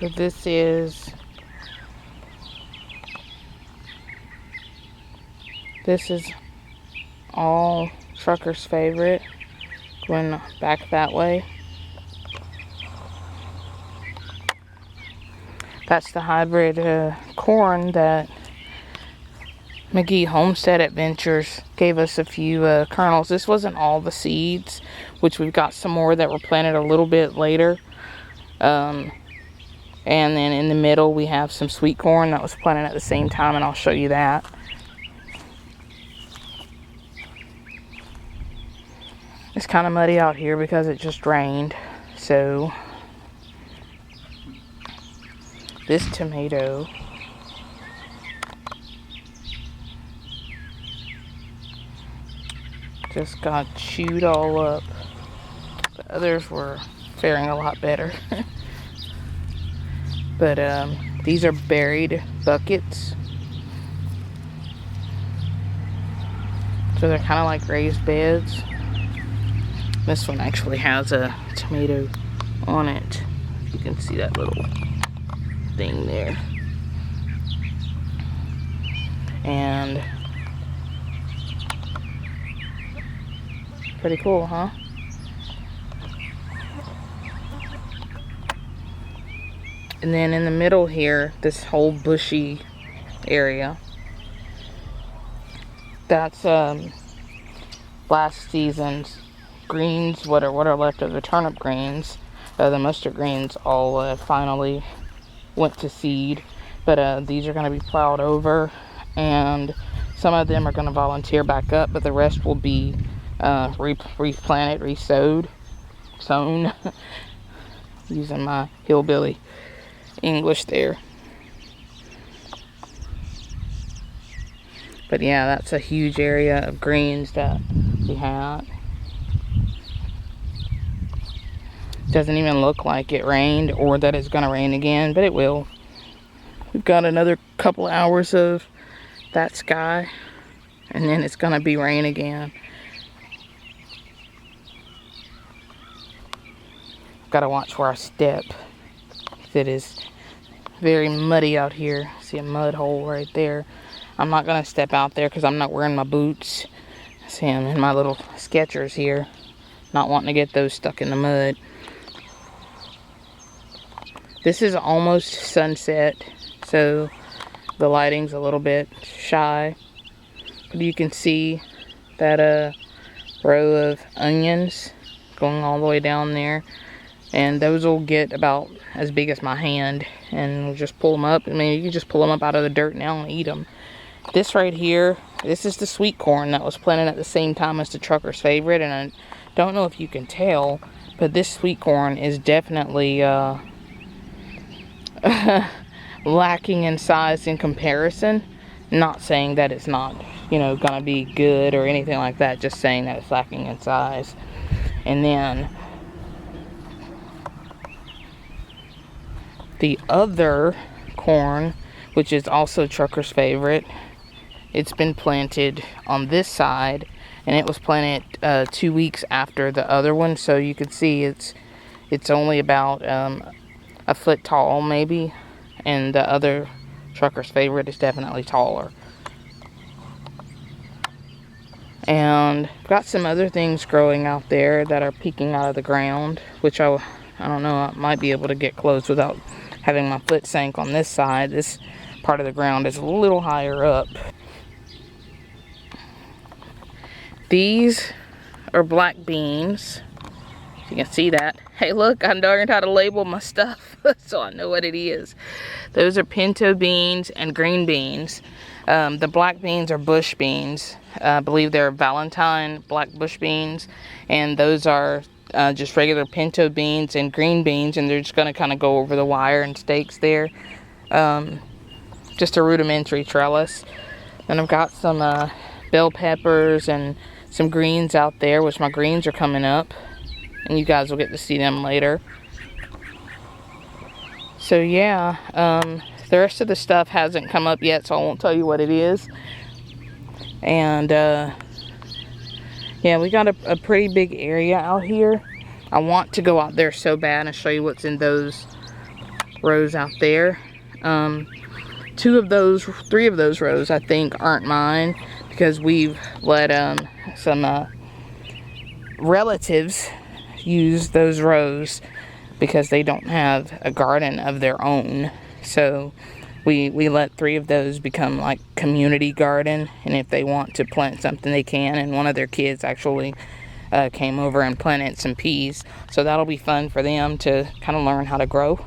So this is all Trucker's favorite. Going back that way. That's the hybrid corn that McGee Homestead Adventures gave us a few kernels. This wasn't all the seeds, which we've got some more that were planted a little bit later. And then in the middle we have some sweet corn that was planted at the same time, and I'll show you that. It's kind of muddy out here because it just rained. So this tomato just got chewed all up. The others were faring a lot better. But these are buried buckets. So they're kind of like raised beds. This one actually has a tomato on it. You can see that little thing there. And pretty cool, huh? And then in the middle here, this whole bushy area, that's last season's greens, what are left of the turnip greens. The mustard greens all finally went to seed, but these are going to be plowed over, and some of them are going to volunteer back up, but the rest will be replanted, resowed, sown, using my hillbilly English there. But yeah, that's a huge area of greens that we had. Doesn't even look like it rained or that it's gonna rain again, but it will. We've got another couple hours of that sky, and then it's gonna be rain again. Gotta watch where I step. It is very muddy out here. See a mud hole right there. I'm not gonna step out there because I'm not wearing my boots. See, I'm in my little Skechers here, not wanting to get those stuck in the mud. This is almost sunset, so the lighting's a little bit shy, but you can see that row of onions going all the way down there. And those will get about as big as my hand, and we'll just pull them up. I mean, you can just pull them up out of the dirt now and eat them. This right here, this is the sweet corn that was planted at the same time as the Trucker's favorite, and I don't know if you can tell, but this sweet corn is definitely lacking in size in comparison. Not saying that it's not, you know, gonna be good or anything like that, just saying that it's lacking in size. And then the other corn, which is also Trucker's favorite, it's been planted on this side, and it was planted 2 weeks after the other one. So you can see it's only about a foot tall maybe, and the other Trucker's favorite is definitely taller. And got some other things growing out there that are peeking out of the ground, which I don't know, I might be able to get close without having my foot sank on this side. This part of the ground is a little higher up. These are black beans. You can see that. Hey, look, I learned how to label my stuff, so I know what it is. Those are pinto beans and green beans. The black beans are bush beans. I believe they're Valentine black bush beans, and those are just regular pinto beans and green beans, and they're just going to kind of go over the wire and stakes there. Just a rudimentary trellis. Then I've got some bell peppers and some greens out there, which my greens are coming up, and you guys will get to see them later. So yeah, the rest of the stuff hasn't come up yet, so I won't tell you what it is. And yeah, we got a pretty big area out here. I want to go out there so bad and show you what's in those rows out there. 3 of those rows I think aren't mine, because we've let some relatives use those rows because they don't have a garden of their own. So we let 3 of those become like community garden, and if they want to plant something they can. And one of their kids actually came over and planted some peas, so that'll be fun for them to kind of learn how to grow